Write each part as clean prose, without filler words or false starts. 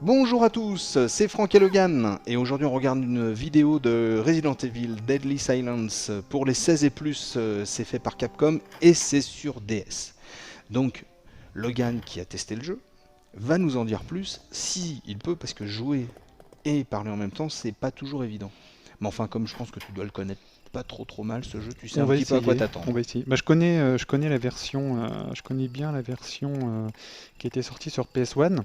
Bonjour à tous, c'est Franck et Logan, et aujourd'hui on regarde une vidéo de Resident Evil Deadly Silence pour les 16 et plus, c'est fait par Capcom et c'est sur DS. Donc Logan qui a testé le jeu va nous en dire plus si il peut, parce que jouer et parler en même temps c'est pas toujours évident. Mais enfin, comme je pense que tu dois le connaître pas trop mal ce jeu, tu sais un petit peu à quoi t'attendre. On va essayer. Bah, je connais la version, je connais bien la version qui était sortie sur PS1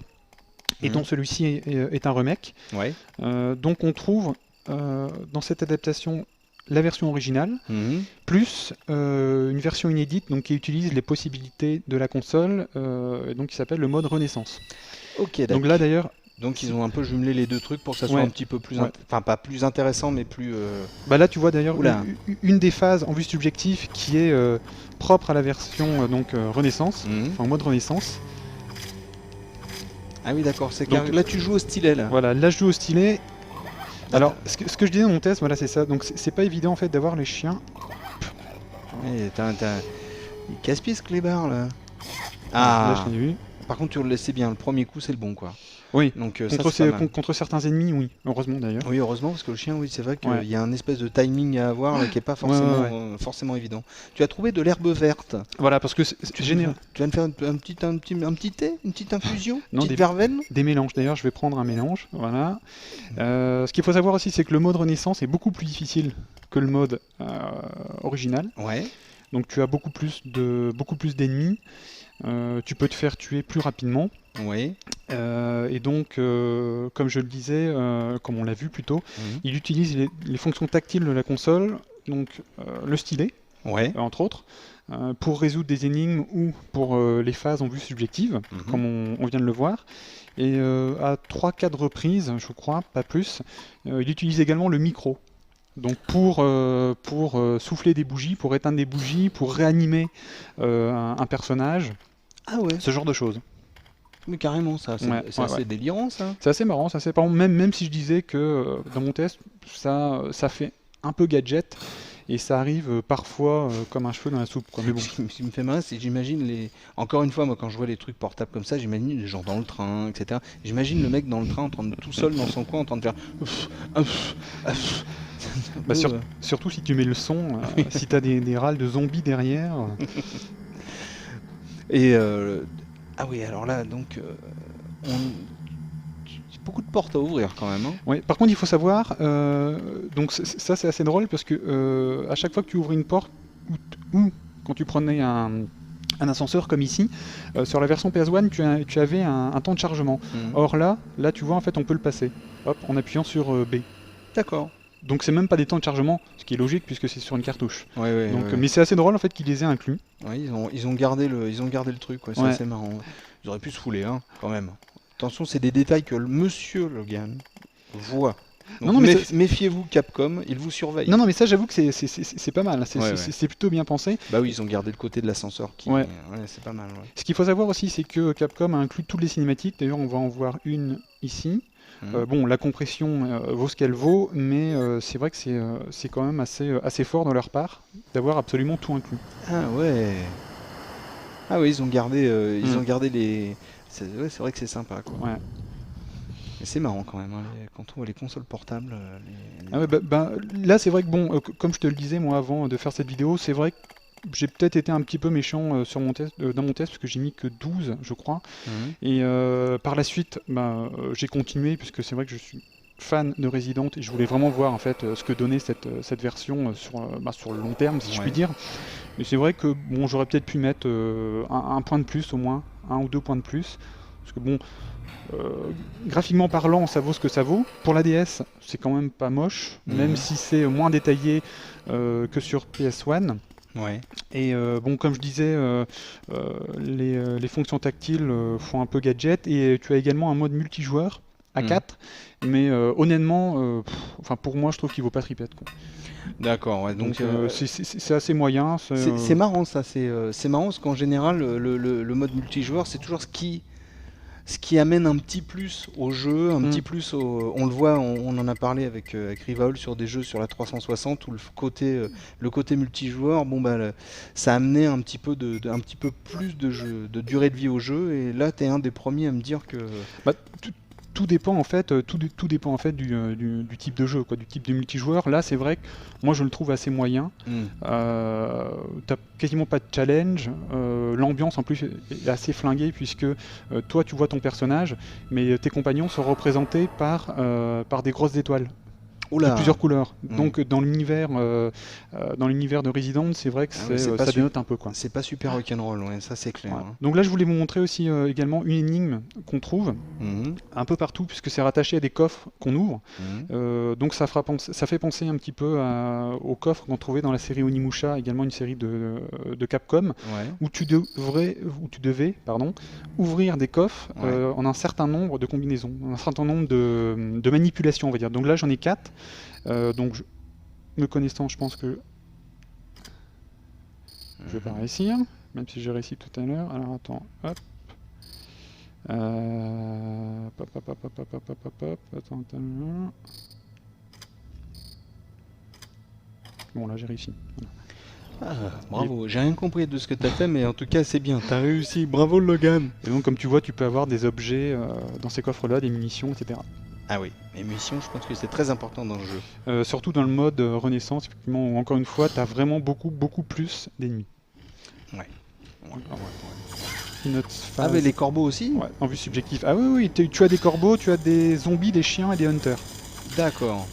et dont celui-ci est un remake. Ouais. Donc on trouve dans cette adaptation la version originale, plus une version inédite donc, qui utilise les possibilités de la console, donc qui s'appelle le mode Renaissance. Ok, d'accord. Donc là d'ailleurs... Donc ils ont un peu jumelé les deux trucs pour que ça soit un petit peu plus... Enfin, pas plus intéressant, mais plus... Bah là, tu vois d'ailleurs une des phases en vue subjective qui est propre à la version Renaissance, enfin en mode Renaissance. Ah oui, d'accord, c'est que là tu joues au stylet, là. Voilà, là je joue au stylet. Alors, ce que je disais dans mon test, voilà, c'est ça. Donc c'est pas évident en fait d'avoir les chiens. Ouais, il casse-pied ce clébard, là. Ah, là je l'ai vu. Par contre, tu le laissais bien, le premier coup c'est le bon, quoi. Oui, donc, contre certains ennemis, oui, heureusement d'ailleurs. Oui, heureusement, parce que le chien, oui, c'est vrai qu'il y a un espèce de timing à avoir là, qui n'est pas forcément évident. Tu as trouvé de l'herbe verte. Voilà, parce que tu vas me faire un petit thé, une petite infusion, une petite verveine. Des mélanges, d'ailleurs, je vais prendre un mélange, voilà. Ce qu'il faut savoir aussi, c'est que le mode Renaissance est beaucoup plus difficile que le mode original. Ouais. Donc tu as beaucoup plus d'ennemis. Tu peux te faire tuer plus rapidement. Oui. Et donc, comme je le disais, comme on l'a vu plus tôt, il utilise les fonctions tactiles de la console, donc le stylet, entre autres, pour résoudre des énigmes ou pour les phases en vue subjective, comme on vient de le voir. Et à 3-4 reprises, je crois, pas plus, il utilise également le micro. Donc pour souffler des bougies, pour éteindre des bougies, pour réanimer un personnage, ce genre de choses. Mais carrément, ça, c'est assez délirant, ça. C'est assez marrant, ça. Par exemple, même si je disais que dans mon test, ça fait un peu gadget et ça arrive parfois comme un cheveu dans la soupe, quoi. Mais bon. Ce qui me fait marrer, c'est que j'imagine encore une fois, moi, quand je vois les trucs portables comme ça, j'imagine les gens dans le train, etc. J'imagine le mec dans le train, tout seul dans son coin, en train de faire. Bah, surtout si tu mets le son, si t'as des râles de zombies derrière. Et ah oui, alors là, donc, beaucoup de portes à ouvrir quand même. Hein. Oui, par contre, il faut savoir, donc ça c'est assez drôle parce que à chaque fois que tu ouvres une porte ou quand tu prenais un ascenseur comme ici, sur la version PS1, tu avais un temps de chargement. Or là, tu vois, en fait, on peut le passer, hop, en appuyant sur B. D'accord. Donc c'est même pas des temps de chargement, ce qui est logique puisque c'est sur une cartouche. Donc, mais c'est assez drôle en fait qu'ils les aient inclus. Ouais, ils ont gardé le truc, c'est assez marrant. Ils auraient pu se fouler, hein, quand même. Attention, c'est des détails que le monsieur Logan voit. Donc, méfiez-vous, Capcom, il vous surveille. Non, mais ça, j'avoue que c'est pas mal. C'est plutôt bien pensé. Bah oui, ils ont gardé le côté de l'ascenseur qui. C'est pas mal. Ouais. Ce qu'il faut savoir aussi, c'est que Capcom a inclus toutes les cinématiques. D'ailleurs, on va en voir une ici. Bon, la compression vaut ce qu'elle vaut, mais c'est vrai que c'est quand même assez fort de leur part d'avoir absolument tout inclus. Ah ouais. Ah oui, ils ont gardé les. C'est vrai que c'est sympa, quoi. Ouais. Mais c'est marrant quand même, hein, quand on voit les consoles portables. Là, c'est vrai que bon, comme je te le disais moi avant de faire cette vidéo, c'est vrai que j'ai peut-être été un petit peu méchant dans mon test parce que j'ai mis que 12, je crois. Et par la suite, j'ai continué puisque c'est vrai que je suis fan de Resident et je voulais vraiment voir en fait ce que donnait cette version sur le long terme, si je puis dire. Mais c'est vrai que bon, j'aurais peut-être pu mettre un point de plus au moins, 1 ou 2 points de plus. Parce que bon, graphiquement parlant, ça vaut ce que ça vaut. Pour la DS, c'est quand même pas moche, même si c'est moins détaillé que sur PS1. Ouais. Et bon, comme je disais, les fonctions tactiles font un peu gadget, et tu as également un mode multijoueur à 4, mais honnêtement, pour moi, je trouve qu'il vaut pas tripette, quoi. D'accord, ouais, donc c'est assez moyen. C'est marrant ça, c'est marrant parce qu'en général, le mode multijoueur, c'est toujours ce qui ce qui amène un petit plus au jeu, un petit plus on le voit, on en a parlé avec Rivaol sur des jeux sur la 360 où le côté multijoueur, bon bah ça a amené un petit peu un petit peu plus de durée de vie au jeu, et là t'es un des premiers à me dire que Bah, tout dépend en fait, tout dépend en fait du type de jeu, quoi, du type de multijoueur. Là, c'est vrai que moi je le trouve assez moyen. T'as quasiment pas de challenge. L'ambiance en plus est assez flinguée puisque toi tu vois ton personnage, mais tes compagnons sont représentés par des grosses étoiles. De oula, plusieurs couleurs. Donc dans l'univers de Resident, c'est vrai que ça dénote un peu, quoi. c'est pas super rock'n'roll, ouais, ça c'est clair. Ouais. Hein. Donc là, je voulais vous montrer aussi également une énigme qu'on trouve un peu partout, puisque c'est rattaché à des coffres qu'on ouvre. Donc ça fait penser un petit peu aux coffres qu'on trouvait dans la série Onimusha, également une série de Capcom, Ouais. où tu devais ouvrir des coffres en un certain nombre de combinaisons, un certain nombre de manipulations, on va dire. Donc là, j'en ai 4. Donc, me connaissant, je pense que je vais pas réussir, même si j'ai réussi tout à l'heure. Alors attends, hop. Attends. Bon, là j'ai réussi. Voilà. Bravo, j'ai rien compris de ce que t'as fait, mais en tout cas c'est bien, t'as réussi, bravo Logan. Et donc, comme tu vois, tu peux avoir des objets dans ces coffres-là, des munitions, etc. Ah oui, les missions, je pense que c'est très important dans le jeu. Surtout dans le mode Renaissance, effectivement, où encore une fois, tu as vraiment beaucoup plus d'ennemis. Ouais. Une autre phase. Ah mais les corbeaux aussi? Ouais, en vue subjective. Ah oui, tu as des corbeaux, tu as des zombies, des chiens et des hunters. D'accord.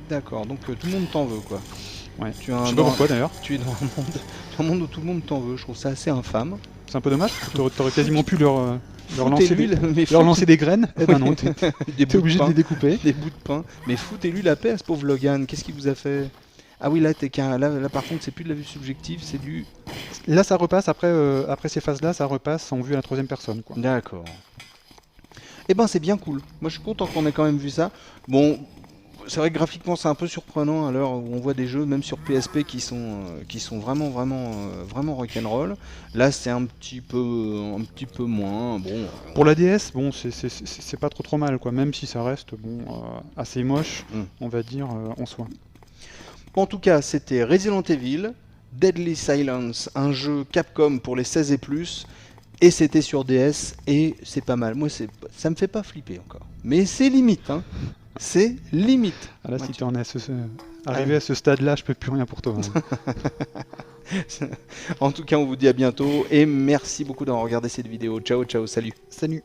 D'accord, donc tout le monde t'en veut quoi. Ouais. Tu as Je sais pas pourquoi d'ailleurs. Tu es dans un monde où tout le monde t'en veut, je trouve ça assez infâme. C'est un peu dommage, t'aurais quasiment pu leur Foutez-lui lancer des graines. Eh ben non, t'es obligé de les découper. Des bouts de pain. Mais foutez-lui la paix à ce pauvre Logan, qu'est-ce qu'il vous a fait? Ah oui, là, là par contre, c'est plus de la vue subjective, c'est du... Là, ça repasse, après ces phases-là, ça repasse en vue à la troisième personne, quoi. D'accord. Eh ben, c'est bien cool. Moi, je suis content qu'on ait quand même vu ça. Bon, c'est vrai que graphiquement, c'est un peu surprenant à l'heure où on voit des jeux, même sur PSP, qui sont vraiment rock'n'roll. Là, c'est un petit peu moins. Bon. Pour la DS, bon, c'est pas trop mal, quoi. Même si ça reste, bon, assez moche, on va dire, en soi. En tout cas, c'était Resident Evil, Deadly Silence, un jeu Capcom pour les 16 et plus, et c'était sur DS, et c'est pas mal. Moi, ça me fait pas flipper encore. Mais c'est limite, hein. C'est limite. Ah là, si t'en es arrivé à ce stade-là, je peux plus rien pour toi. Hein. En tout cas, on vous dit à bientôt, et merci beaucoup d'avoir regardé cette vidéo. Ciao, ciao, salut. Salut.